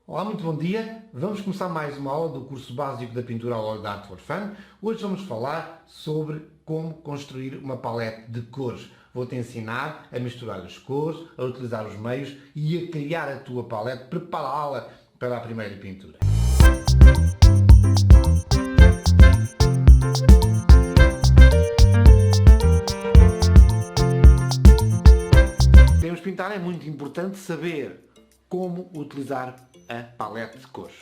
Olá, muito bom dia. Vamos começar mais uma aula do curso básico da pintura ao óleo da Art for Fun. Hoje vamos falar sobre como construir uma palete de cores. Vou-te ensinar a misturar as cores, a utilizar os meios e a criar a tua palete, prepará-la para a primeira pintura. Queremos pintar, é muito importante saber como utilizar a palete de cores.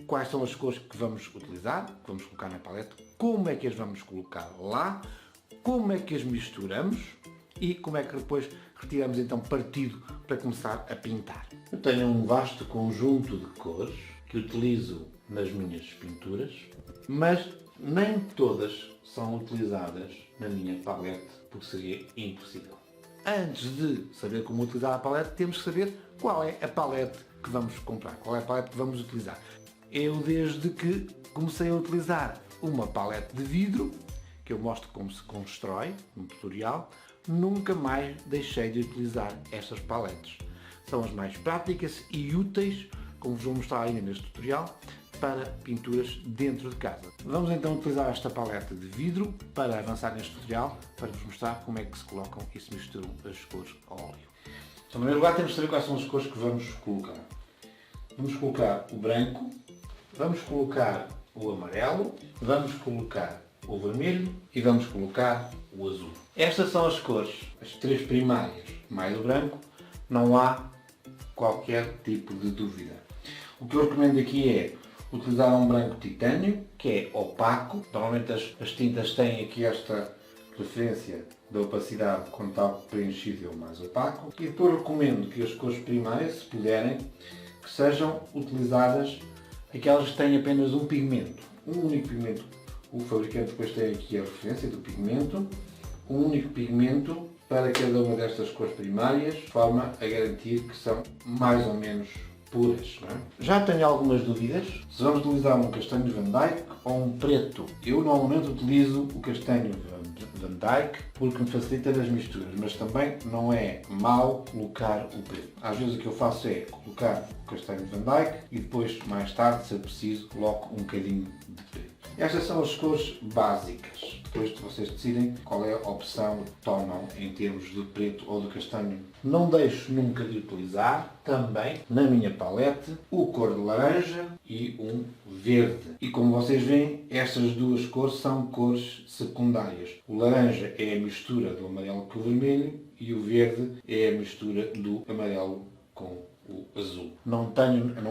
Quais são as cores que vamos utilizar, que vamos colocar na palete, como é que as vamos colocar lá, como é que as misturamos e como é que depois retiramos então partido para começar a pintar. Eu tenho um vasto conjunto de cores que utilizo nas minhas pinturas, mas nem todas são utilizadas na minha palete porque seria impossível. Antes de saber como utilizar a palete, temos que saber qual é a palete que vamos comprar, qual é a palete que vamos utilizar. Eu, desde que comecei a utilizar uma palete de vidro, que eu mostro como se constrói no tutorial, nunca mais deixei de utilizar estas paletes. São as mais práticas e úteis, como vos vou mostrar ainda neste tutorial, para pinturas dentro de casa. Vamos então utilizar esta paleta de vidro para avançar neste tutorial, para vos mostrar como é que se colocam e se misturam as cores ao óleo. Então, em primeiro lugar, temos de saber quais são as cores que vamos colocar. Vamos colocar o branco, vamos colocar o amarelo, vamos colocar o vermelho e vamos colocar o azul. Estas são as cores, as três primárias, mais o branco, não há qualquer tipo de dúvida. O que eu recomendo aqui é utilizar um branco titânio, que é opaco. Normalmente as tintas têm aqui esta referência da opacidade, quando está preenchido é o mais opaco. E depois recomendo que as cores primárias, se puderem, que sejam utilizadas aquelas que têm apenas um pigmento. Um único pigmento. O fabricante depois tem aqui a referência do pigmento. Um único pigmento para cada uma destas cores primárias, de forma a garantir que são mais ou menos puras. Não é? Já tenho algumas dúvidas se vamos utilizar um castanho Van Dyke ou um preto. Eu normalmente utilizo o castanho Van Dyke porque me facilita nas misturas, mas também não é mau colocar o preto. Às vezes o que eu faço é colocar o castanho Van Dyke e depois, mais tarde, se é preciso, coloco um bocadinho de preto. Estas são as cores básicas. Depois vocês decidem qual é a opção que tomam em termos de preto ou de castanho. Não deixo nunca de utilizar também na minha palete o cor de laranja e um verde. E como vocês veem, estas duas cores são cores secundárias. O laranja é a mistura do amarelo com o vermelho e o verde é a mistura do amarelo com o azul. Não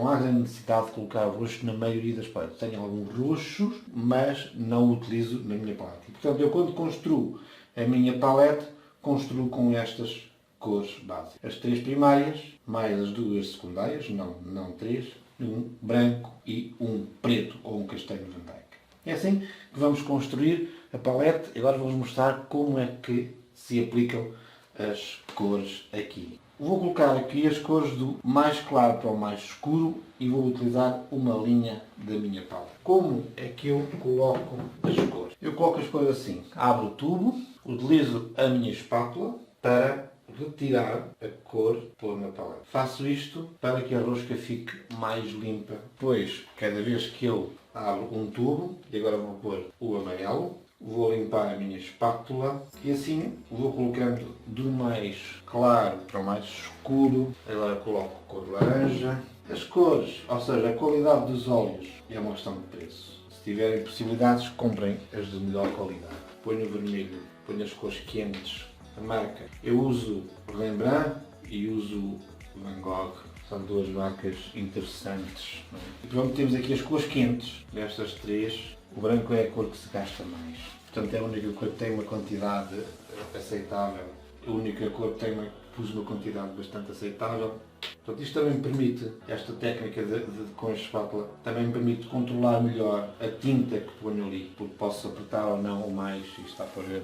há grande necessidade de colocar roxo na maioria das paletes. Tenho alguns roxos, mas não o utilizo na minha palete. E, portanto, eu quando construo a minha palete, construo com estas cores básicas. As três primárias, mais as duas secundárias, não três, um branco e um preto ou um castanho Van Dyke. É assim que vamos construir a palete. Agora vou-vos mostrar como é que se aplicam as cores aqui. Vou colocar aqui as cores do mais claro para o mais escuro e vou utilizar uma linha da minha paleta. Como é que eu coloco as cores? Eu coloco as cores assim. Abro o tubo, utilizo a minha espátula para retirar a cor pela paleta. Faço isto para que a rosca fique mais limpa. Depois, cada vez que eu abro um tubo, e agora vou pôr o amarelo, vou limpar a minha espátula e assim vou colocando do mais claro para o mais escuro. Agora coloco cor laranja. As cores, ou seja, a qualidade dos óleos é uma questão de preço. Se tiverem possibilidades, comprem as de melhor qualidade. Ponho o vermelho, ponho as cores quentes. A marca, eu uso Rembrandt e uso Van Gogh. São duas marcas interessantes. Não é? E pronto, temos aqui as cores quentes destas três. O branco é a cor que se gasta mais. Portanto, é a única cor que tem uma quantidade aceitável. A única cor que pus uma quantidade bastante aceitável. Portanto, isto também me permite, esta técnica com a espátula, também me permite controlar melhor a tinta que ponho ali. Porque posso apertar ou não mais, isto está para ver,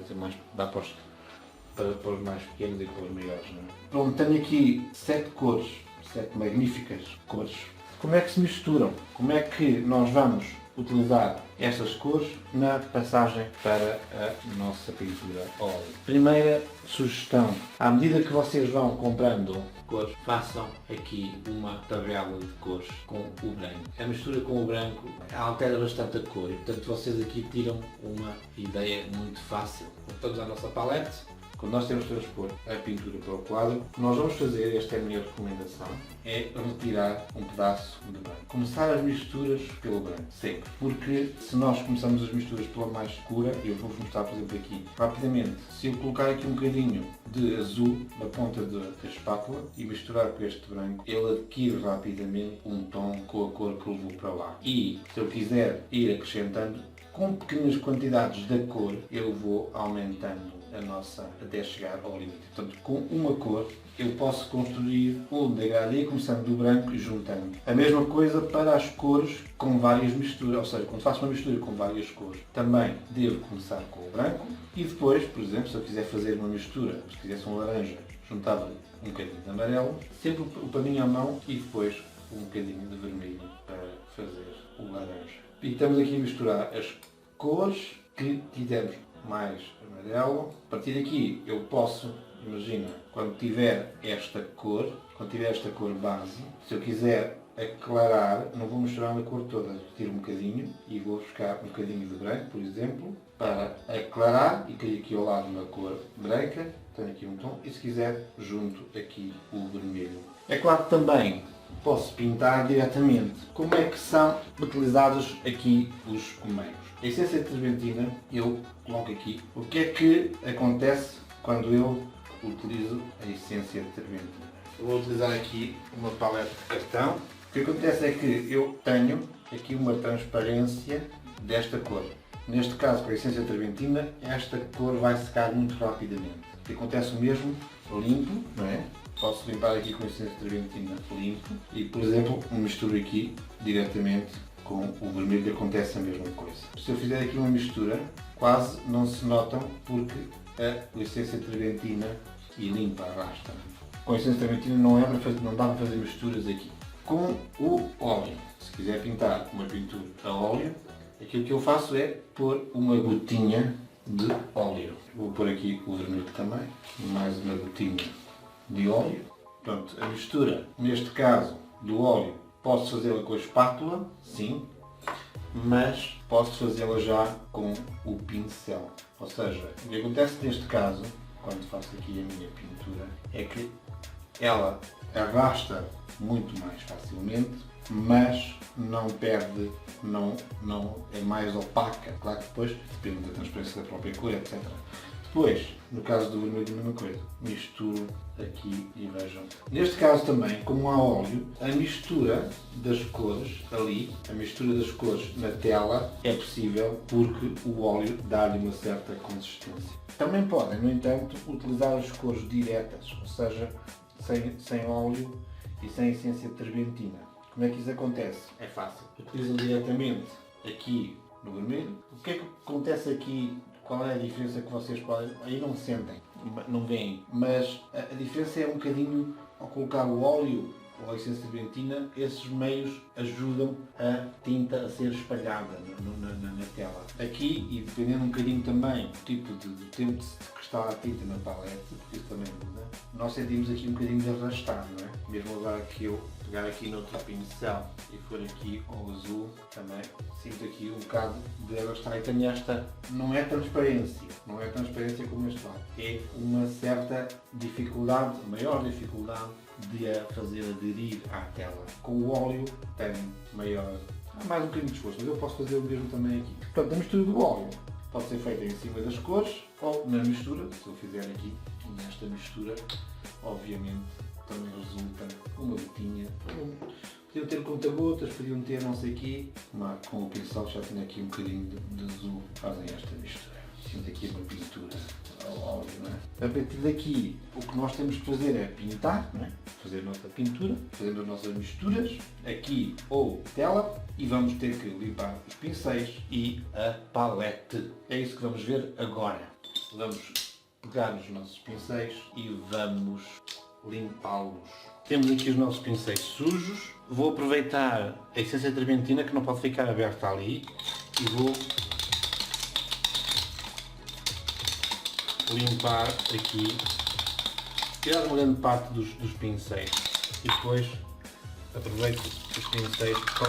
dá para os mais pequenos e para os maiores. Não é? Pronto, tenho aqui 7 cores, 7 magníficas cores. Como é que se misturam? Como é que nós vamos utilizar estas cores na passagem para a nossa pintura a óleo. Primeira sugestão, à medida que vocês vão comprando cores, façam aqui uma tabela de cores com o branco. A mistura com o branco altera bastante a cor e, portanto, vocês aqui tiram uma ideia muito fácil. Voltamos à nossa palete. Quando nós temos que transpor a pintura para o quadro, o que nós vamos fazer, esta é a minha recomendação, é retirar um pedaço de branco. Começar as misturas pelo branco, sempre. Porque se nós começamos as misturas pela mais escura, eu vou-vos mostrar, por exemplo, aqui, rapidamente, se eu colocar aqui um bocadinho de azul na ponta da espátula e misturar com este branco, ele adquire rapidamente um tom com a cor que levou para lá. E se eu quiser ir acrescentando, com pequenas quantidades da cor, eu vou aumentando a nossa até chegar ao limite. Portanto, com uma cor eu posso construir um degradê começando do branco e juntando. A mesma coisa para as cores com várias misturas, ou seja, quando faço uma mistura com várias cores, também devo começar com o branco e depois, por exemplo, se eu quiser fazer uma mistura, se quisesse um laranja, juntava um bocadinho de amarelo, sempre o paninho à mão e depois um bocadinho de vermelho para fazer o laranja. E estamos aqui a misturar as cores que quisermos mais amarelo. A partir daqui eu posso, imagina, quando tiver esta cor base, se eu quiser aclarar, não vou misturar a cor toda, tiro um bocadinho e vou buscar um bocadinho de branco, por exemplo, para aclarar e cair aqui ao lado uma cor branca, tenho aqui um tom, e se quiser junto aqui o vermelho. É claro que também posso pintar diretamente. Como é que são utilizados aqui os meios? A essência terbentina eu coloco aqui. O que é que acontece quando eu utilizo a essência terbentina? Eu vou utilizar aqui uma paleta de cartão. O que acontece é que eu tenho aqui uma transparência desta cor. Neste caso, com a essência terbentina, esta cor vai secar muito rapidamente. O que acontece o mesmo limpo, não é? Posso limpar aqui com a essência terbentina limpo e, por exemplo, misturo aqui diretamente com o vermelho e acontece a mesma coisa. Se eu fizer aqui uma mistura, quase não se notam porque a essência terbentina e limpa, arrasta. Com a essência terbentina não dá para fazer misturas aqui. Com o óleo, se quiser pintar uma pintura a óleo, aquilo que eu faço é pôr uma gotinha de óleo. Vou pôr aqui o vermelho também, mais uma gotinha de óleo. Pronto, a mistura, neste caso, do óleo, posso fazê-la com a espátula, sim, mas posso fazê-la já com o pincel. Ou seja, o que acontece neste caso, quando faço aqui a minha pintura, é que ela arrasta muito mais facilmente, mas não perde, não é mais opaca. Claro que depois depende da transparência da própria cor, etc. Depois, no caso do vermelho, a mesma coisa. Misturo aqui e vejam. Neste caso também, como há óleo, a mistura das cores ali, a mistura das cores na tela é possível porque o óleo dá-lhe uma certa consistência. Também podem, no entanto, utilizar as cores diretas, ou seja, sem óleo e sem essência terbentina. Como é que isso acontece? É fácil. Utilizam diretamente aqui no vermelho. O que é que acontece aqui? Qual é a diferença que vocês podem... Aí não sentem, não veem, mas a diferença é um bocadinho ao colocar o óleo ou a essência terbentina, esses meios ajudam a tinta a ser espalhada na tela. Aqui, e dependendo um bocadinho também do tipo de tempo que está a tinta na paleta, porque isso também muda, nós sentimos aqui um bocadinho de arrastar, não é? Mesmo agora que eu pegar aqui no outro pincel e for aqui ao azul, também sinto aqui um bocado de arrastar. E também esta não é transparência como este lado, é uma certa dificuldade, maior dificuldade de a fazer aderir à tela. Com o óleo tem mais um bocadinho de esforço, mas eu posso fazer o mesmo também aqui. Portanto, a mistura do óleo pode ser feita em cima das cores ou na mistura. Se eu fizer aqui nesta mistura, obviamente também resulta uma gotinha. Podiam ter conta-gotas, podiam ter não sei o quê, mas com o pincel já tenho aqui um bocadinho de azul, fazem esta mistura. Temos aqui uma pintura ao óleo, não é? A partir daqui, o que nós temos que fazer é pintar, não é? Fazer a nossa pintura, fazendo as nossas misturas, aqui ou tela, e vamos ter que limpar os pincéis e a palete. É isso que vamos ver agora. Vamos pegar os nossos pincéis e vamos limpá-los. Temos aqui os nossos pincéis sujos, Vou aproveitar a essência trementina que não pode ficar aberta ali e vou limpar aqui, tirar uma grande parte dos pincéis e depois aproveito os pincéis para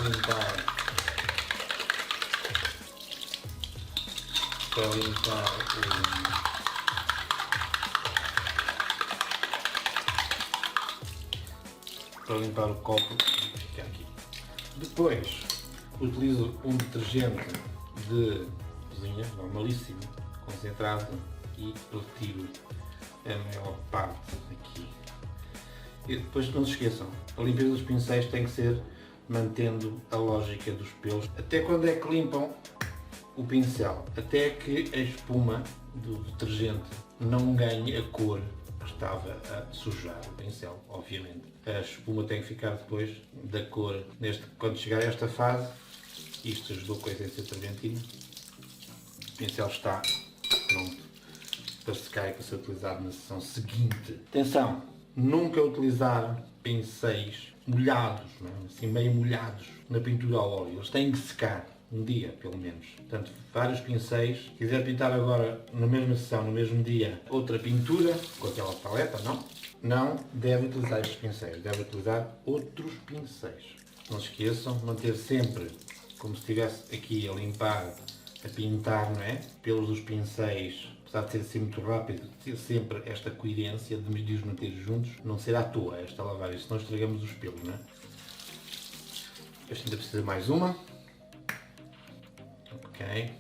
limpar o copo que fica aqui. Depois utilizo um detergente de cozinha normalíssimo, concentrado, e retiro a maior parte aqui. E depois não se esqueçam, a limpeza dos pincéis tem que ser mantendo a lógica dos pelos. Até quando é que limpam o pincel? Até que a espuma do detergente não ganhe a cor que estava a sujar o pincel, obviamente. A espuma tem que ficar depois da cor. Quando chegar a esta fase, isto ajudou com a essência trementina, o pincel está pronto para secar e para ser utilizado na sessão seguinte. Atenção, nunca utilizar pincéis molhados, não é? Assim meio molhados na pintura ao óleo. Eles têm que secar um dia, pelo menos. Portanto, vários pincéis. Se quiser pintar agora, na mesma sessão, no mesmo dia, outra pintura, com aquela paleta, não deve utilizar estes pincéis. Deve utilizar outros pincéis. Não se esqueçam, manter sempre como se estivesse aqui a limpar, a pintar, não é? Pelos dos pincéis, apesar de ser assim muito rápido, ter sempre esta coerência de os manter juntos, não ser à toa esta lavagem, senão estragamos os pelos, não é? Este ainda precisa de mais uma. Ok.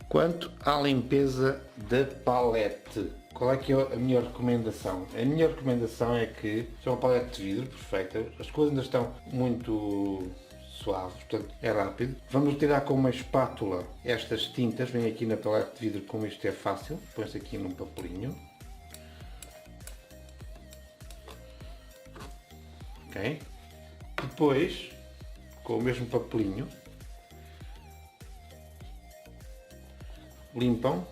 Quanto à limpeza da palete, qual é que é a minha recomendação? A minha recomendação é que, se é uma palete de vidro perfeita, as coisas ainda estão muito suaves, portanto é rápido. Vamos tirar com uma espátula estas tintas, vem aqui na palete de vidro, como isto é fácil, põe-se aqui num papelinho. Ok? Depois, com o mesmo papelinho, limpam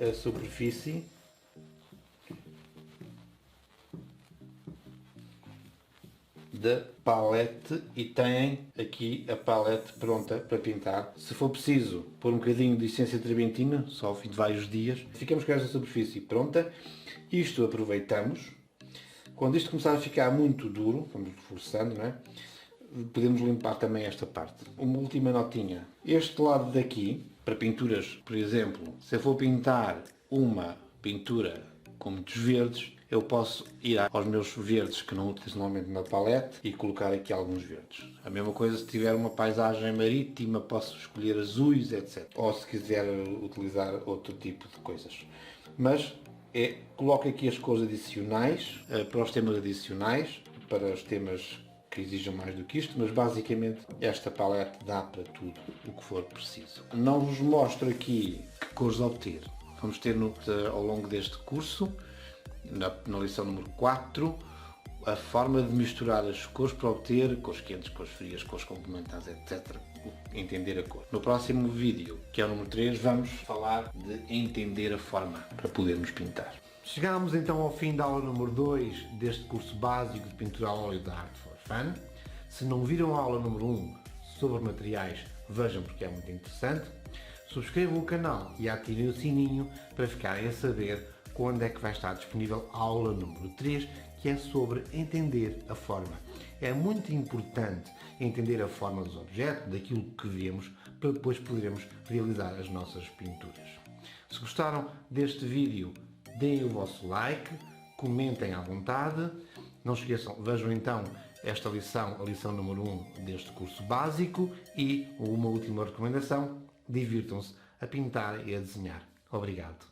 a superfície da palete e têm aqui a palete pronta para pintar. Se for preciso pôr um bocadinho de essência trementina, só ao fim de vários dias, ficamos com esta superfície pronta. Isto aproveitamos. Quando isto começar a ficar muito duro, vamos forçando, não é? Podemos limpar também esta parte. Uma última notinha. Este lado daqui, para pinturas, por exemplo, se eu for pintar uma pintura com muitos verdes, eu posso ir aos meus verdes que não utilizo normalmente na palete e colocar aqui alguns verdes. A mesma coisa se tiver uma paisagem marítima, posso escolher azuis, etc. Ou se quiser utilizar outro tipo de coisas. Mas coloco aqui as cores adicionais, para os temas adicionais, para os temas que exijam mais do que isto, mas basicamente esta palete dá para tudo o que for preciso. Não vos mostro aqui que cores obter. Vamos ter ao longo deste curso, na lição número 4, a forma de misturar as cores para obter cores quentes, cores frias, cores complementares, etc. Entender a cor. No próximo vídeo, que é o número 3, vamos falar de entender a forma para podermos pintar. Chegámos então ao fim da aula número 2 deste curso básico de pintura a óleo da Art for Fun. Se não viram a aula número 1 sobre materiais, vejam porque é muito interessante. Subscrevam o canal e ativem o sininho para ficarem a saber quando é que vai estar disponível a aula número 3, que é sobre entender a forma. É muito importante entender a forma dos objetos, daquilo que vemos, para depois podermos realizar as nossas pinturas. Se gostaram deste vídeo, deem o vosso like, comentem à vontade. Não se esqueçam, vejam então esta lição, a lição número 1 deste curso básico, e uma última recomendação, divirtam-se a pintar e a desenhar. Obrigado.